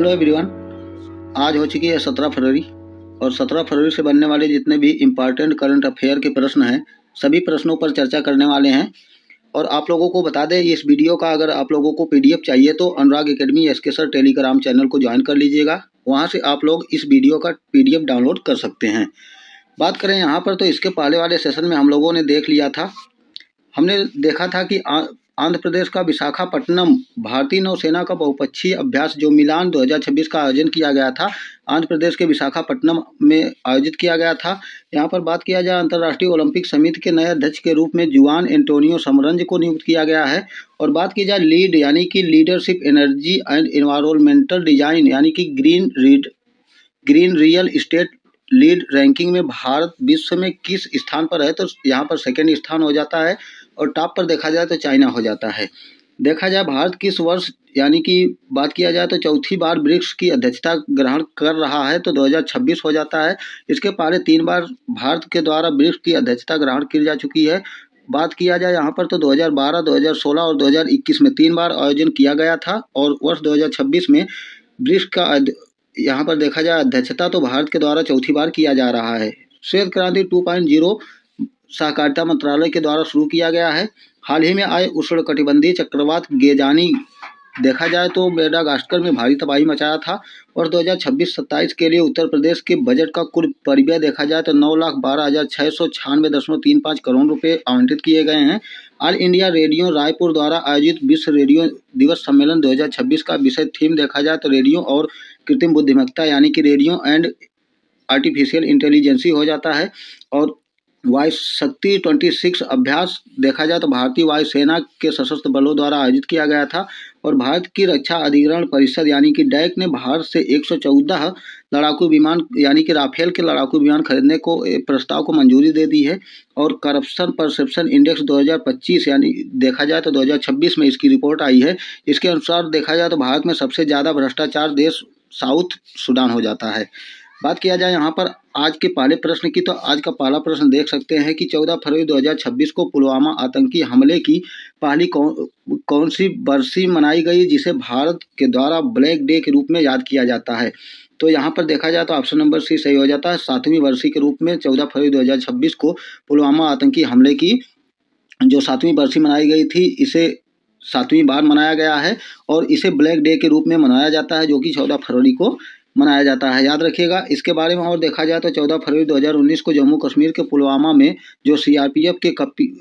Hello everyone. आज हो चुकी है 17 फरवरी और 17 फरवरी से बनने वाले जितने भी इम्पॉर्टेंट करंट अफेयर के प्रश्न हैं सभी प्रश्नों पर चर्चा करने वाले हैं। और आप लोगों को बता दें, इस वीडियो का अगर आप लोगों को पीडीएफ चाहिए तो Anurag academy SK sir telegram channel को ज्वाइन कर लीजिएगा। वहाँ से आप लोग इस वीडियो का पीडीएफ डाउनलोड कर सकते हैं। बात करें यहाँ पर तो इसके पहले वाले सेशन में हम लोगों ने देख लिया था, हमने देखा था कि आंध्र प्रदेश का विशाखापट्टनम भारतीय नौसेना का बहुपक्षीय अभ्यास जो मिलान 2026 का आयोजन किया गया था, आंध्र प्रदेश के विशाखापट्टनम में आयोजित किया गया था। यहाँ पर बात किया जाए, अंतर्राष्ट्रीय ओलंपिक समिति के नए अध्यक्ष के रूप में जुआन एंटोनियो समरंज को नियुक्त किया गया है। और बात की जाए लीड यानी कि leadership energy and environmental design यानी कि green real estate lead ranking में भारत विश्व में किस स्थान पर है, तो यहाँ पर सेकंड स्थान हो जाता है। और टॉप पर देखा जाए तो चाइना हो जाता है। देखा जाए भारत किस वर्ष यानी कि बात किया जाए तो चौथी बार ब्रिक्स की अध्यक्षता ग्रहण कर रहा है, तो 2026 हो जाता है। इसके पहले 3 बार भारत के द्वारा ब्रिक्स की अध्यक्षता ग्रहण की जा चुकी है। बात किया जाए यहाँ पर तो 2012, 2016 और 2021 में 3 बार आयोजन किया गया था। और वर्ष 2026 में ब्रिक्स का यहाँ पर देखा जाए अध्यक्षता तो भारत के द्वारा चौथी बार किया जा रहा है। श्वेत क्रांति 2.0 सहकारिता मंत्रालय के द्वारा शुरू किया गया है। हाल ही में आए उष्णकटिबंधीय चक्रवात गेजानी देखा जाए तो मेडागास्कर में भारी तबाही मचाया था। और 2026-27 के लिए उत्तर प्रदेश के बजट का कुल परिव्यय देखा जाए तो 9,12,696.35 करोड़ रुपए आवंटित किए गए हैं। ऑल इंडिया रेडियो रायपुर द्वारा आयोजित विश्व रेडियो दिवस सम्मेलन 2026 का विषय थीम देखा जाए तो रेडियो और कृत्रिम बुद्धिमत्ता यानी कि रेडियो एंड आर्टिफिशियल इंटेलिजेंसी हो जाता है। और वायु शक्ति 26 अभ्यास देखा जाए तो भारतीय वायुसेना के सशस्त्र बलों द्वारा आयोजित किया गया था। और भारत की रक्षा अधिग्रहण परिषद यानी कि डैक ने भारत से 114 लड़ाकू विमान यानी कि राफेल के लड़ाकू विमान खरीदने को प्रस्ताव को मंजूरी दे दी है। और करप्शन परसेप्शन इंडेक्स 2025 यानी देखा जाए तो 2026 में इसकी रिपोर्ट आई है। इसके अनुसार देखा जाए तो भारत में सबसे ज़्यादा भ्रष्टाचार देश साउथ सूडान हो जाता है। बात किया जाए यहाँ पर आज के पहले प्रश्न की, तो आज का पहला प्रश्न देख सकते हैं कि 14 फरवरी 2026 को पुलवामा आतंकी हमले की पहली कौन सी बरसी मनाई गई जिसे भारत के द्वारा ब्लैक डे के रूप में याद किया जाता है। तो यहाँ पर देखा जाए तो ऑप्शन नंबर सी सही हो जाता है। 7वीं बरसी के रूप में 14 फरवरी 2026 को पुलवामा आतंकी हमले की जो 7वीं बरसी मनाई गई थी, इसे 7वीं बार मनाया गया है। और इसे ब्लैक डे के रूप में मनाया जाता है जो कि 14 फरवरी को मनाया जाता है, याद रखिएगा। इसके बारे में और देखा जाए तो 14 फरवरी 2019 को जम्मू कश्मीर के पुलवामा में जो सीआरपीएफ के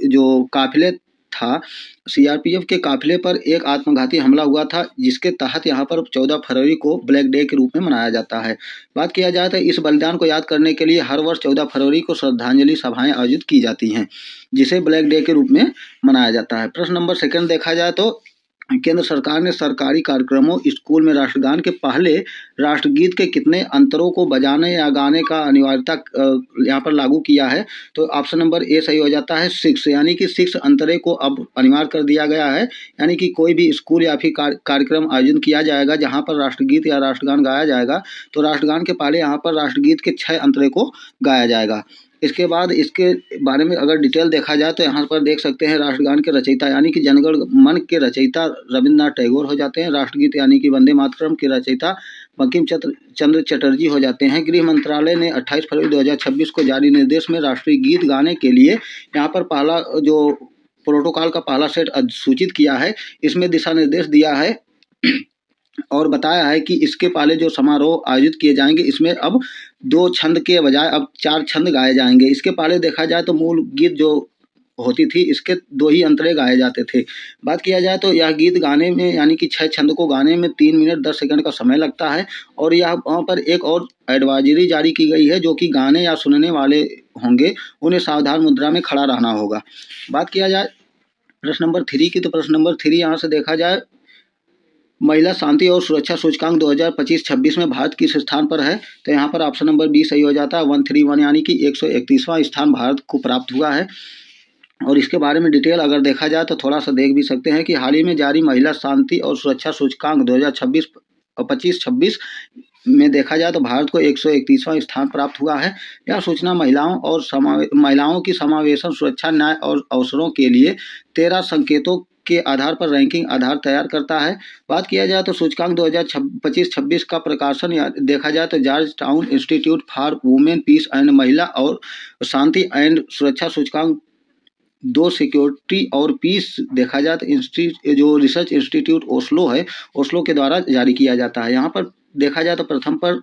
जो काफिले था, सीआरपीएफ के काफिले पर एक आत्मघाती हमला हुआ था, जिसके तहत यहाँ पर 14 फरवरी को ब्लैक डे के रूप में मनाया जाता है। बात किया जाए तो इस बलिदान को याद करने के लिए हर वर्ष 14 फरवरी को श्रद्धांजलि सभाएं आयोजित की जाती हैं, जिसे ब्लैक डे के रूप में मनाया जाता है। प्रश्न नंबर सेकंड देखा जाए तो केंद्र सरकार ने सरकारी कार्यक्रमों स्कूल में राष्ट्रगान के पहले राष्ट्रगीत के कितने अंतरों को बजाने या गाने का अनिवार्यता यहाँ पर लागू किया है। तो ऑप्शन नंबर ए सही हो जाता है 6 यानी कि 6 अंतरे को अब अनिवार्य कर दिया गया है। यानी कि कोई भी स्कूल या फिर कार्यक्रम आयोजन किया जाएगा जहाँ पर राष्ट्रगीत या राष्ट्रगान गाया जाएगा, तो राष्ट्रगान के पहले यहाँ पर राष्ट्रगीत के 6 अंतरे को गाया जाएगा। इसके बाद इसके बारे में अगर डिटेल देखा जाए तो यहाँ पर देख सकते हैं राष्ट्रगान के रचयिता यानी कि जनगण मन के रचयिता रविन्द्रनाथ टैगोर हो जाते हैं। राष्ट्रगीत यानी कि वंदे मातरम के रचयिता बंकिम चंद्र चटर्जी हो जाते हैं। गृह मंत्रालय ने 28 फरवरी 2026 को जारी निर्देश में राष्ट्रीय गीत गाने के लिए यहाँ पर पहला जो प्रोटोकॉल का पहला सेट सूचित किया है, इसमें दिशा निर्देश दिया है और बताया है कि इसके पहले जो समारोह आयोजित किए जाएंगे इसमें अब 2 छंद के बजाय अब 4 छंद गाए जाएंगे। इसके पहले देखा जाए तो मूल गीत जो होती थी इसके 2 ही अंतरे गाए जाते थे। बात किया जाए तो यह गीत गाने में यानी कि 6 छंद को गाने में 3 मिनट 10 सेकंड का समय लगता है। और यह वहाँ पर एक और एडवाइजरी जारी की गई है जो कि गाने या सुनने वाले होंगे उन्हें सावधान मुद्रा में खड़ा रहना होगा। बात किया जाए प्रश्न नंबर 3 की, तो प्रश्न नंबर 3 यहाँ से देखा जाए महिला शांति और सुरक्षा सूचकांक 2025-26 में भारत किस स्थान पर है। तो यहाँ पर ऑप्शन नंबर बी सही हो जाता है। 131 यानी कि 131वां स्थान भारत को प्राप्त हुआ है। और इसके बारे में डिटेल अगर देखा जाए तो थोड़ा सा देख भी सकते हैं कि हाल ही में जारी महिला शांति और सुरक्षा सूचकांक 2025-26 में देखा जाए तो भारत को 131वां स्थान प्राप्त हुआ है। यह सूचना महिलाओं की समावेशन सुरक्षा न्याय और अवसरों के लिए 13 संकेतों के आधार पर रैंकिंग आधार तैयार करता है। बात किया जाए तो सूचकांक 2025-26 का प्रकाशन देखा जाए तो George Town Institute for Women Peace and महिला और शांति एंड सुरक्षा सूचकांक 2 सिक्योरिटी और पीस देखा जाए तो जो रिसर्च इंस्टीट्यूट ओस्लो है, ओस्लो के द्वारा जारी किया जाता है। यहाँ पर देखा जाए तो प्रथम पर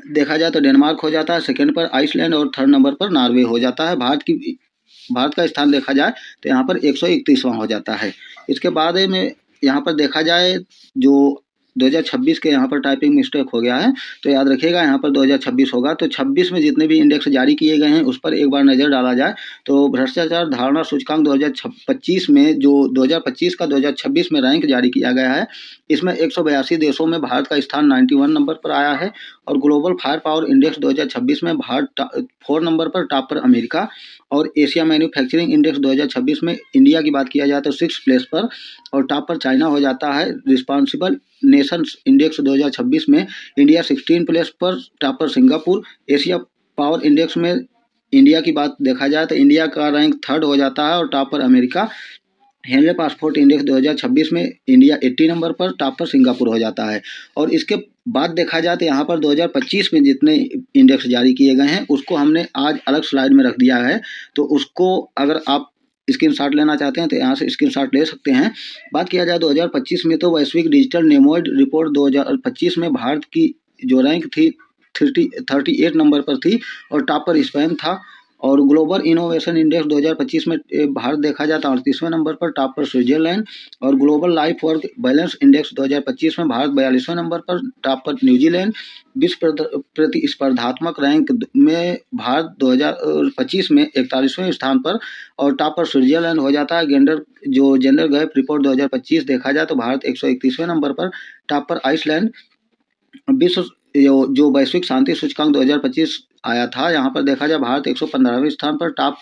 देखा जाए तो डेनमार्क हो जाता है, सेकंड पर आइसलैंड और थर्ड नंबर पर नॉर्वे हो जाता है। भारत का स्थान देखा जाए तो यहाँ पर 131वां हो जाता है। इसके बाद में यहाँ पर देखा जाए जो 2026 के यहाँ पर टाइपिंग मिस्टेक हो गया है, तो याद रखिएगा यहाँ पर 2026 होगा। तो 26 में जितने भी इंडेक्स जारी किए गए हैं उस पर एक बार नज़र डाला जाए तो भ्रष्टाचार धारणा सूचकांक 2025 में जो 2025 का 2026 में रैंक जारी किया गया है, इसमें 182 देशों में भारत का स्थान 91 नंबर पर आया है। और ग्लोबल फायर पावर इंडेक्स 2026 में भारत 4 नंबर पर, टॉप पर अमेरिका। और एशिया मैन्युफैक्चरिंग इंडेक्स 2026 में इंडिया की बात किया जाए तो 6 प्लेस पर और टॉप पर चाइना हो जाता है। रिस्पॉन्सिबल नेशंस इंडेक्स 2026 में इंडिया 16 प्लेस पर, टॉप पर सिंगापुर। एशिया पावर इंडेक्स में इंडिया की बात देखा जाए तो इंडिया का रैंक 3rd हो जाता है और टॉप पर अमेरिका। हेनले पासपोर्ट इंडेक्स 2026 में इंडिया 80 नंबर पर, टॉप पर सिंगापुर हो जाता है। और इसके बाद देखा जाए तो यहाँ पर 2025 में जितने इंडेक्स जारी किए गए हैं उसको हमने आज अलग स्लाइड में रख दिया है, तो उसको अगर आप स्क्रीनशॉट लेना चाहते हैं तो यहाँ से स्क्रीनशॉट ले सकते हैं। बात किया जाए 2025 में तो वैश्विक डिजिटल नेमोइड रिपोर्ट 2025 में भारत की जो रैंक थी 38 नंबर पर थी और टॉप पर स्पेन था। और ग्लोबल इनोवेशन इंडेक्स 2025 में भारत देखा जाता है 38वें नंबर पर, टॉप पर स्विट्जरलैंड। और global life work balance index 2025 में भारत 42वें नंबर पर, टॉप पर न्यूजीलैंड। विश्व प्रतिस्पर्धात्मक रैंक में भारत 2025 में 41वें स्थान पर और टॉप पर स्विट्जरलैंड हो जाता है। जेंडर गैप रिपोर्ट 2025 देखा जाए तो भारत 131वें नंबर पर, टॉप पर आइसलैंड। विश्व जो वैश्विक शांति सूचकांक 2025 आया था, यहाँ पर देखा जाए भारत 115वें स्थान पर, टॉप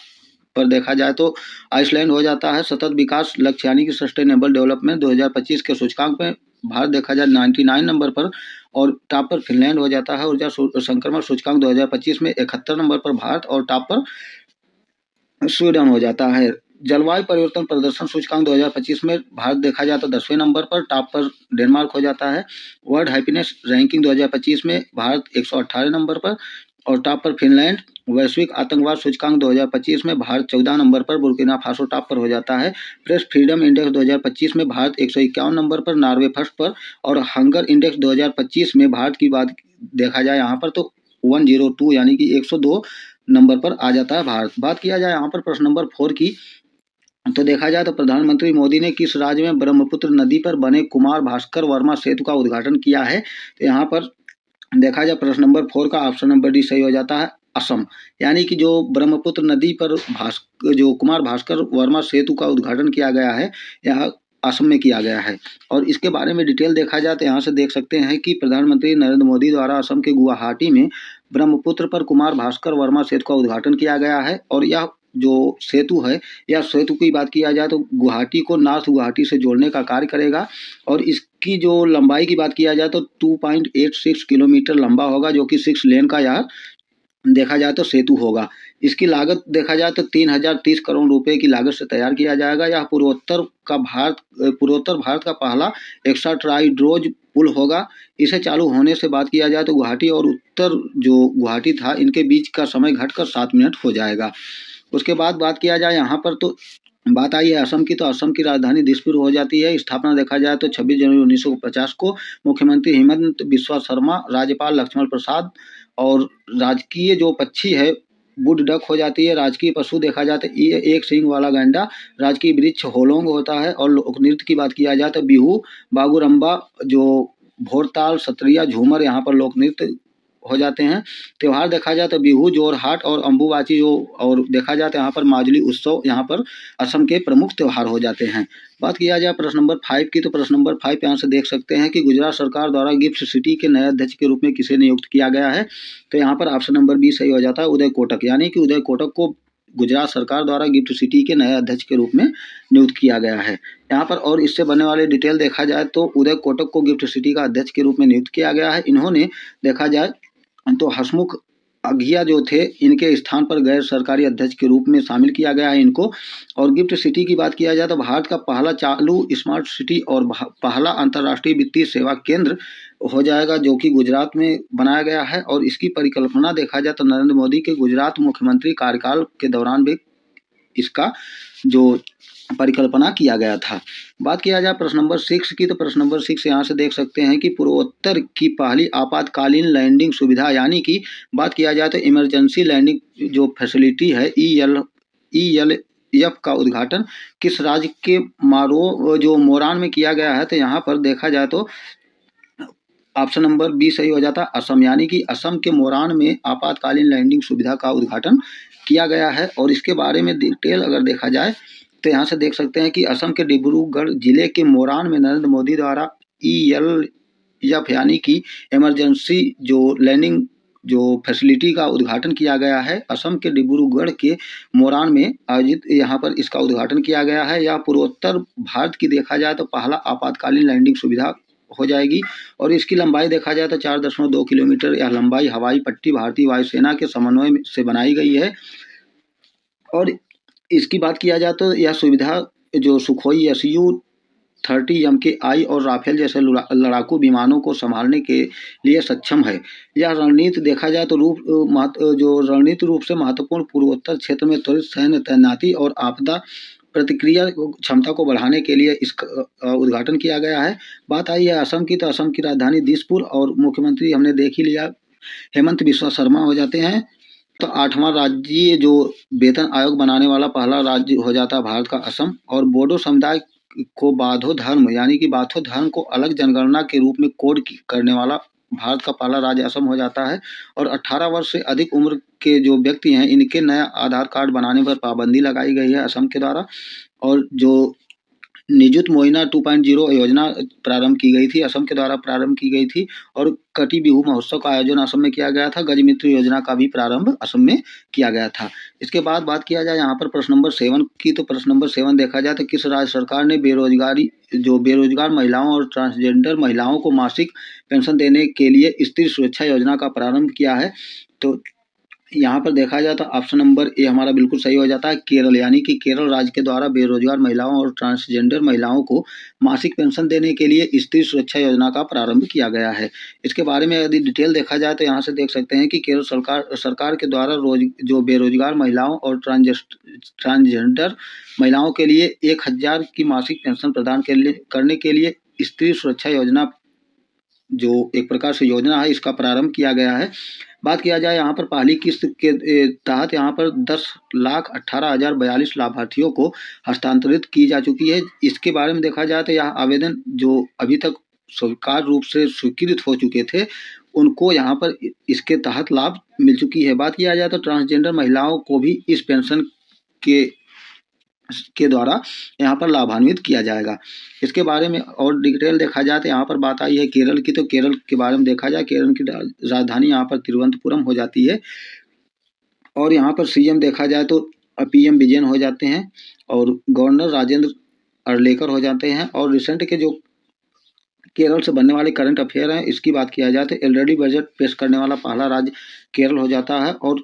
पर देखा जाए तो आइसलैंड हो जाता है। सतत विकास लक्ष्य यानी कि सस्टेनेबल डेवलपमेंट 2025 के सूचकांक में भारत देखा जाए 99 नंबर पर और टॉप पर फिनलैंड हो जाता है। ऊर्जा संक्रमण सूचकांक 2025 में 71 नंबर पर भारत और टॉप पर स्वीडन हो जाता है। जलवायु परिवर्तन प्रदर्शन सूचकांक 2025 में भारत देखा जाए तो 10वें नंबर पर, टॉप पर डेनमार्क हो जाता है। वर्ल्ड हैप्पीनेस रैंकिंग 2025 में भारत 118 नंबर पर और टॉप पर फिनलैंड। वैश्विक आतंकवाद सूचकांक 2025 में भारत 14 नंबर पर, बुर्किना फासो टॉप पर हो जाता है। प्रेस फ्रीडम इंडेक्स 2025 में भारत 151 नंबर पर, नॉर्वे फर्स्ट पर। और हंगर इंडेक्स 2025 में भारत की बात देखा जाए यहाँ पर तो 102 यानी कि 102 नंबर पर आ जाता है भारत। बात किया जाए यहाँ पर प्रश्न नंबर 4 की, तो देखा जाए तो प्रधानमंत्री मोदी ने किस राज्य में ब्रह्मपुत्र नदी पर बने कुमार भास्कर वर्मा सेतु का उद्घाटन किया है, तो यहाँ पर देखा जाए प्रश्न नंबर 4 का ऑप्शन नंबर डी सही हो जाता है, असम। यानी कि जो ब्रह्मपुत्र नदी पर जो कुमार भास्कर वर्मा सेतु का उद्घाटन किया गया है यह असम में किया गया है। और इसके बारे में डिटेल देखा जाए तो यहाँ से देख सकते हैं कि प्रधानमंत्री नरेंद्र मोदी द्वारा असम के गुवाहाटी में ब्रह्मपुत्र पर कुमार भास्कर वर्मा सेतु का उद्घाटन किया गया है। और यह जो सेतु है, यह सेतु की बात किया जाए तो गुवाहाटी को नॉर्थ गुवाहाटी से जोड़ने का कार्य करेगा। और इसकी जो लंबाई की बात किया जाए तो 2.86 किलोमीटर लंबा होगा, जो कि 6 लेन का यह देखा जाए तो सेतु होगा। इसकी लागत देखा जाए तो 3030 करोड़ रुपए की लागत से तैयार किया जाएगा। यह पूर्वोत्तर भारत का पहला एक्स्ट्रा ट्राइड्रोज पुल होगा। इसे चालू होने से बात किया जाए तो गुवाहाटी और उत्तर जो गुवाहाटी था इनके बीच का समय घटकर 7 मिनट हो जाएगा। उसके बाद बात किया जाए यहाँ पर तो बात आई है असम की, तो असम की राजधानी दिसपुर हो जाती है। स्थापना देखा जाए तो 26 जनवरी 1950 को। मुख्यमंत्री हेमंत बिस्वा शर्मा, राज्यपाल लक्ष्मण प्रसाद। और राजकीय जो पक्षी है वुड डक हो जाती है। राजकीय पशु देखा जाए तो ये एक सींग वाला गैंडा। राजकीय वृक्ष होलोंग होता है। और लोक नृत्य की बात किया जाए तो बिहू, बागुरम्बा, जो भोरताल, सत्रिया, झूमर यहाँ पर लोक नृत्य हो जाते हैं। त्योहार देखा जाए तो बिहू, जोरहाट और अम्बुबाची और देखा जाए तो यहाँ पर माजुली उत्सव यहाँ पर असम के प्रमुख त्योहार हो जाते हैं। बात किया जाए प्रश्न नंबर 5 की, तो प्रश्न नंबर 5 यहाँ से देख सकते हैं कि गुजरात सरकार द्वारा गिफ्ट सिटी के नए अध्यक्ष के रूप में किसे नियुक्त किया गया है, तो यहाँ पर ऑप्शन नंबर बी सही हो जाता है, उदय कोटक। यानी कि उदय कोटक को गुजरात सरकार द्वारा गिफ्ट सिटी के नए अध्यक्ष के रूप में नियुक्त किया गया है यहाँ पर। और इससे बनने वाले डिटेल देखा जाए तो उदय कोटक को गिफ्ट सिटी का अध्यक्ष के रूप में नियुक्त किया गया है। इन्होंने देखा जाए तो हसमुख अघिया जो थे इनके स्थान पर गैर सरकारी अध्यक्ष के रूप में शामिल किया गया है इनको। और गिफ्ट सिटी की बात किया जाए तो भारत का पहला चालू स्मार्ट सिटी और पहला अंतर्राष्ट्रीय वित्तीय सेवा केंद्र हो जाएगा, जो कि गुजरात में बनाया गया है। और इसकी परिकल्पना देखा जाए तो नरेंद्र मोदी के गुजरात मुख्यमंत्री कार्यकाल के दौरान भी इसका जो परिकल्पना किया गया था। बात किया जाए प्रश्न नंबर 6 की, तो प्रश्न नंबर 6 यहाँ से देख सकते हैं कि पूर्वोत्तर की पहली आपातकालीन लैंडिंग सुविधा यानी कि बात किया जाए तो इमरजेंसी लैंडिंग जो फैसिलिटी है ELF का उद्घाटन किस राज्य के मोरान में किया गया है। तो यहाँ पर देखा जाए तो ऑप्शन नंबर बी सही हो जाता है, असम, यानी कि असम के मोरान में आपातकालीन लैंडिंग सुविधा का उद्घाटन किया गया है। और इसके बारे में डिटेल अगर देखा जाए तो यहाँ से देख सकते हैं कि असम के डिब्रूगढ़ जिले के मोरान में नरेंद्र मोदी द्वारा ELF यानी कि इमरजेंसी जो लैंडिंग जो फैसिलिटी का उद्घाटन किया गया है। असम के डिब्रूगढ़ के मोरान में आयोजित यहाँ पर इसका उद्घाटन किया गया है। यह पूर्वोत्तर भारत की देखा जाए तो पहला आपातकालीन लैंडिंग सुविधा हो जाएगी। और इसकी लंबाई देखा जाए तो 4.2 किलोमीटर यह लंबाई हवाई पट्टी भारतीय वायुसेना के समन्वय से बनाई गई है। और इसकी बात किया जाए तो यह सुविधा जो सुखोई Su-30 MKI और राफेल जैसे लड़ाकू विमानों को संभालने के लिए सक्षम है। यह रणनीति देखा जाए तो रणनीति रूप से महत्वपूर्ण पूर्वोत्तर क्षेत्र में त्वरित सैन्य तैनाती और आपदा प्रतिक्रिया क्षमता को बढ़ाने के लिए इसका उद्घाटन किया गया है। बात आई है असम की, तो असम की राजधानी दिसपुर और मुख्यमंत्री हमने देख ही लिया, हेमंत बिस्वा शर्मा हो जाते हैं। तो 8वां राज्य जो वेतन आयोग बनाने वाला पहला राज्य हो जाता है भारत का असम। और बोडो समुदाय को बाथो धर्म यानी कि बाथो धर्म को अलग जनगणना के रूप में कोड करने वाला भारत का पहला राज्य असम हो जाता है। और 18 वर्ष से अधिक उम्र के जो व्यक्ति हैं इनके नया आधार कार्ड बनाने पर पाबंदी लगाई गई है असम के द्वारा। और जो निजुत मोइना 2.0 योजना प्रारंभ की गई थी, असम के द्वारा प्रारंभ की गई थी। और कटी बिहू महोत्सव का आयोजन असम में किया गया था। गजमित्र योजना का भी प्रारंभ असम में किया गया था। इसके बाद बात किया जाए यहाँ पर प्रश्न नंबर 7 की, तो प्रश्न नंबर 7 देखा जाए तो किस राज्य सरकार ने बेरोजगार महिलाओं और ट्रांसजेंडर महिलाओं को मासिक पेंशन देने के लिए स्त्री सुरक्षा योजना का प्रारंभ किया है। तो यहाँ पर देखा जाए तो ऑप्शन नंबर ए हमारा बिल्कुल सही हो जाता है, केरल, यानी कि केरल राज्य के द्वारा बेरोजगार महिलाओं और ट्रांसजेंडर महिलाओं को मासिक पेंशन देने के लिए स्त्री सुरक्षा योजना का प्रारंभ किया गया है। इसके बारे में यदि डिटेल देखा जाए तो यहाँ से देख सकते हैं कि केरल सरकार के द्वारा जो बेरोजगार महिलाओं और ट्रांसजेंडर महिलाओं के लिए 1000 की मासिक पेंशन प्रदान करने के लिए स्त्री सुरक्षा योजना जो एक प्रकार से योजना है इसका प्रारंभ किया गया है। बात किया जाए यहाँ पर पहली किस्त के तहत यहाँ पर 10,18,042 लाभार्थियों को हस्तांतरित की जा चुकी है। इसके बारे में देखा जाए तो यह आवेदन जो अभी तक स्वीकार रूप से स्वीकृत हो चुके थे उनको यहाँ पर इसके तहत लाभ मिल चुकी है। बात किया जाए तो ट्रांसजेंडर महिलाओं को भी इस पेंशन के द्वारा यहाँ पर लाभान्वित किया जाएगा। इसके बारे में और डिटेल देखा जाए तो यहाँ पर बात आई है केरल की, तो केरल के बारे में देखा जाए केरल की राजधानी यहाँ पर तिरुवनंतपुरम हो जाती है। और यहाँ पर सीएम देखा जाए तो पीएम विजयन हो जाते हैं और गवर्नर राजेंद्र अर्लेकर हो जाते हैं। और रिसेंट के जो केरल से बनने वाले करंट अफेयर हैं इसकी बात किया जाए तो ऑलरेडी बजट पेश करने वाला पहला राज्य केरल हो जाता है। और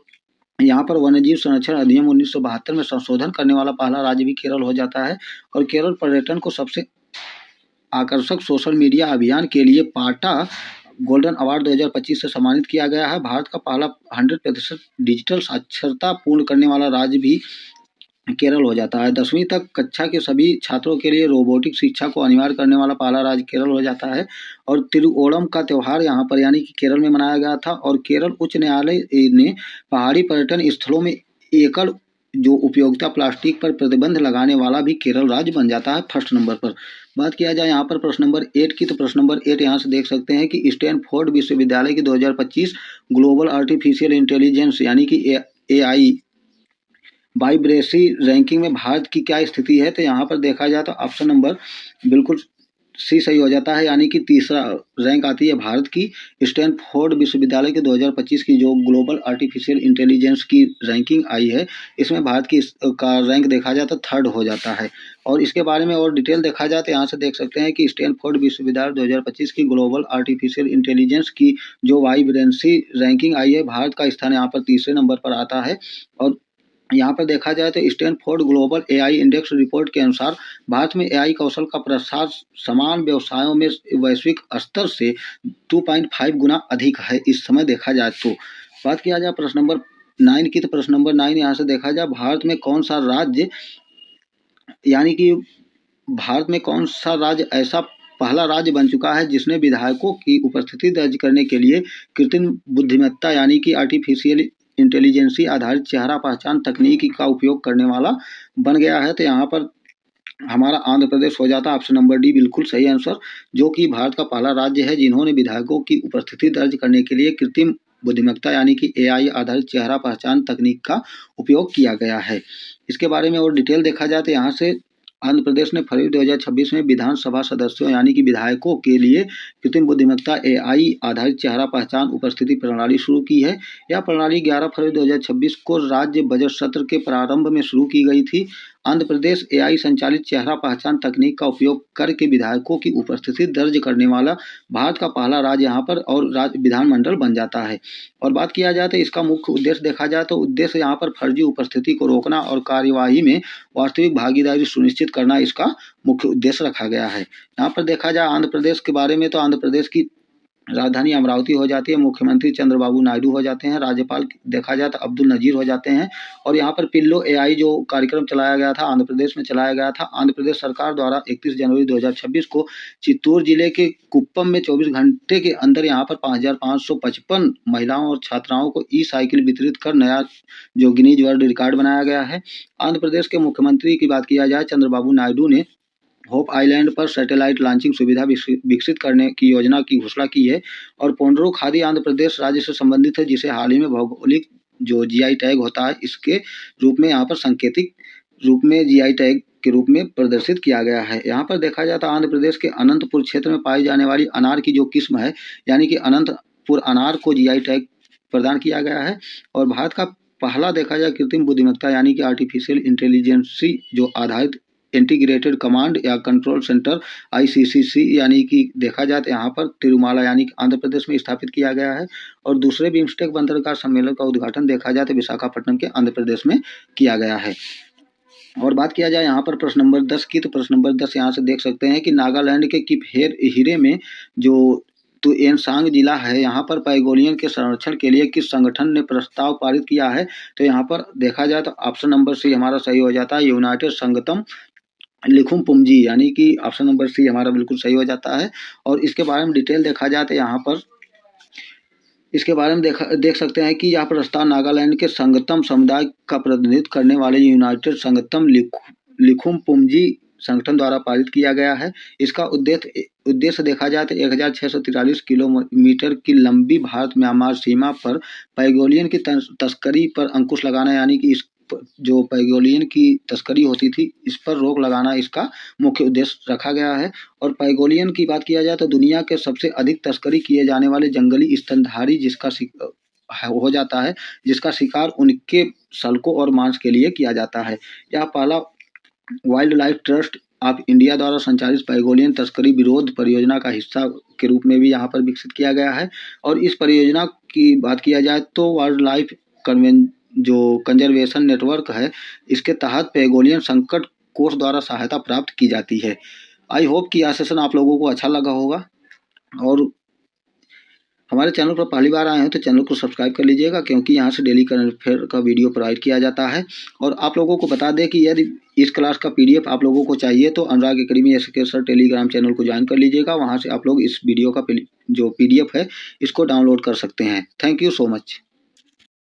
यहाँ पर वन्यजीव संरक्षण अधिनियम 1972 में संशोधन करने वाला पहला राज्य भी केरल हो जाता है। और केरल पर्यटन को सबसे आकर्षक सोशल मीडिया अभियान के लिए पाटा गोल्डन अवार्ड 2025 से सम्मानित किया गया है। भारत का पहला 100% डिजिटल साक्षरता पूर्ण करने वाला राज्य भी केरल हो जाता है। 10वीं तक कक्षा के सभी छात्रों के लिए रोबोटिक शिक्षा को अनिवार्य करने वाला पहला राज्य केरल हो जाता है। और तिरुओणम का त्यौहार यहाँ पर यानी कि केरल में मनाया गया था। और केरल उच्च न्यायालय ने पहाड़ी पर्यटन स्थलों में एकल जो उपयोगिता प्लास्टिक पर प्रतिबंध लगाने वाला भी केरल राज्य बन जाता है फर्स्ट नंबर पर। बात किया जाए यहाँ पर प्रश्न नंबर 8 की, तो प्रश्न नंबर 8 यहाँ से देख सकते हैं कि स्टैनफोर्ड विश्वविद्यालय की 2025 ग्लोबल आर्टिफिशियल इंटेलिजेंस यानी कि AI वाइब्रेसी रैंकिंग में भारत की क्या स्थिति है। तो यहाँ पर देखा जाए तो ऑप्शन नंबर बिल्कुल सी सही हो जाता है, यानी कि तीसरा रैंक आती है भारत की। स्टैनफोर्ड विश्वविद्यालय के 2025 की जो ग्लोबल आर्टिफिशियल इंटेलिजेंस की रैंकिंग आई है, इसमें भारत की का रैंक देखा जाए तो थर्ड हो जाता है। और इसके बारे में और डिटेल देखा जाए तो यहाँ से देख सकते हैं कि स्टैनफोर्ड विश्वविद्यालय 2025 की ग्लोबल आर्टिफिशियल इंटेलिजेंस की जो वाइब्रेंसी रैंकिंग आई है, भारत का स्थान यहाँ पर तीसरे नंबर पर आता है। और यहाँ पर देखा जाए तो Stanford global AI index report के अनुसार भारत में एआई कौशल का प्रसार समान व्यवसायों में वैश्विक स्तर से 2.5 गुना अधिक है इस समय देखा जाए तो। बात किया जाए प्रश्न नंबर 9 की, तो प्रश्न नंबर 9 यहाँ से देखा जाए भारत में कौन सा राज्य, यानी कि भारत में कौन सा राज्य ऐसा पहला राज्य बन चुका है जिसने विधायकों की उपस्थिति दर्ज करने के लिए कृत्रिम बुद्धिमत्ता यानी कि आर्टिफिशियल इंटेलिजेंसी आधारित चेहरा पहचान तकनीक का उपयोग करने वाला बन गया है। तो यहाँ पर हमारा आंध्र प्रदेश हो जाता है ऑप्शन नंबर डी बिल्कुल सही आंसर, जो कि भारत का पहला राज्य है जिन्होंने विधायकों की उपस्थिति दर्ज करने के लिए कृत्रिम बुद्धिमत्ता यानी कि एआई आधारित चेहरा पहचान तकनीक का उपयोग किया गया है। इसके बारे में और डिटेल देखा जाए तो यहाँ से आंध्र प्रदेश ने फरवरी 2026 में विधानसभा सदस्यों यानी कि विधायकों के लिए कृत्रिम बुद्धिमत्ता एआई आधारित चेहरा पहचान उपस्थिति प्रणाली शुरू की है। यह प्रणाली 11 फरवरी 2026 को राज्य बजट सत्र के प्रारंभ में शुरू की गई थी। आंध्र प्रदेश एआई संचालित चेहरा पहचान तकनीक का उपयोग करके विधायकों की उपस्थिति दर्ज करने वाला भारत का पहला राज्य यहाँ पर और राज्य विधानमंडल बन जाता है। और बात किया जाए तो इसका मुख्य उद्देश्य देखा जाए तो उद्देश्य यहाँ पर फर्जी उपस्थिति को रोकना और कार्यवाही में वास्तविक भागीदारी सुनिश्चित करना इसका मुख्य उद्देश्य रखा गया है। यहाँ पर देखा जाए आंध्र प्रदेश के बारे में तो आंध्र प्रदेश की राजधानी अमरावती हो जाती है, मुख्यमंत्री चंद्रबाबू नायडू हो जाते हैं, राज्यपाल देखा जाए तो अब्दुल नजीर हो जाते हैं। और यहाँ पर पिल्लो एआई जो कार्यक्रम चलाया गया था आंध्र प्रदेश में चलाया गया था। आंध्र प्रदेश सरकार द्वारा 31 जनवरी 2026 को चित्तूर जिले के कुप्पम में 24 घंटे के अंदर यहाँ पर 5,555 महिलाओं और छात्राओं को ई साइकिल वितरित कर नया जो गिनीज वर्ल्ड रिकॉर्ड बनाया गया है। आंध्र प्रदेश के मुख्यमंत्री की बात किया जाए चंद्रबाबू नायडू ने होप आइलैंड पर सैटेलाइट लॉन्चिंग सुविधा विकसित करने की योजना की घोषणा की है। और पोंड्रो खादी आंध्र प्रदेश राज्य से संबंधित है जिसे हाल ही में भौगोलिक जो जीआई टैग होता है इसके रूप में यहाँ पर सांकेतिक रूप में जीआई टैग के रूप में प्रदर्शित किया गया है। यहाँ पर देखा जाए तो आंध्र प्रदेश के अनंतपुर क्षेत्र में पाई जाने वाली अनार की जो किस्म है यानी कि अनंतपुर अनार को जीआई टैग प्रदान किया गया है। और भारत का पहला देखा जाए कृत्रिम बुद्धिमत्ता यानी कि आर्टिफिशियल इंटेलिजेंसी जो आधारित इंटीग्रेटेड कमांड या कंट्रोल सेंटर आईसीसीसी यानी कि देखा जाए तो यहाँ पर तिरुमाला यानी कि आंध्र प्रदेश में स्थापित किया गया है। और दूसरे बिम्स्टेक बंदरगाह सम्मेलन का उद्घाटन देखा जाए तो विशाखापट्टनम के आंध्र प्रदेश में किया गया है। और बात किया जाए यहाँ पर प्रश्न नंबर 10 की, तो प्रश्न नंबर 10 यहाँ से देख सकते हैं कि नागालैंड के किपहिरे में जो तो एनसांग जिला है यहाँ पर पैगोलियन के संरक्षण के लिए किस संगठन ने प्रस्ताव पारित किया है। तो यहाँ पर देखा जाए तो ऑप्शन नंबर सी हमारा सही हो जाता है, यूनाइटेड संगतम लिखुम पुमजी यानी कि ऑप्शन नंबर सी हमारा बिल्कुल सही हो जाता है। और इसके बारे में डिटेल देखा जाए तो यहाँ पर इसके बारे में देख सकते हैं कि यह प्रस्ताव नागालैंड के संगतम समुदाय का प्रतिनिधित्व करने वाले यूनाइटेड संगतम लिखुम पुमजी संगठन द्वारा पारित किया गया है। इसका उद्देश्य देखा जाए तो 1643 किलोमीटर की लंबी भारत म्यांमार सीमा पर पैगोलियन की तस्करी पर अंकुश लगाना यानी कि इस जो पैगोलियन की तस्करी होती थी इस पर रोक लगाना इसका मुख्य उद्देश्य रखा गया है। और पैगोलियन की बात किया जाए तो दुनिया के सबसे अधिक तस्करी किए जाने वाले जंगली स्तनधारी हो जाता है जिसका शिकार उनके सल्कों और मांस के लिए किया जाता है। यह पहला wild life trust of India द्वारा संचालित पैगोलियन तस्करी विरोध परियोजना का हिस्सा के रूप में भी यहाँ पर विकसित किया गया है। और इस परियोजना की बात किया जाए तो वाइल्ड लाइफ जो कंजर्वेशन नेटवर्क है इसके तहत पैगोलियन संकट कोष द्वारा सहायता प्राप्त की जाती है। आई होप कि यह सेशन आप लोगों को अच्छा लगा होगा। और हमारे चैनल पर पहली बार आए हैं तो चैनल को सब्सक्राइब कर लीजिएगा क्योंकि यहाँ से डेली करंट अफेयर का वीडियो प्रोवाइड किया जाता है। और आप लोगों को बता दें कि यदि इस क्लास का पीडीएफ आप लोगों को चाहिए तो Anurag academy SK sir telegram channel को ज्वाइन कर लीजिएगा, वहाँ से आप लोग इस वीडियो का जो पीडीएफ है इसको डाउनलोड कर सकते हैं। Thank you so much.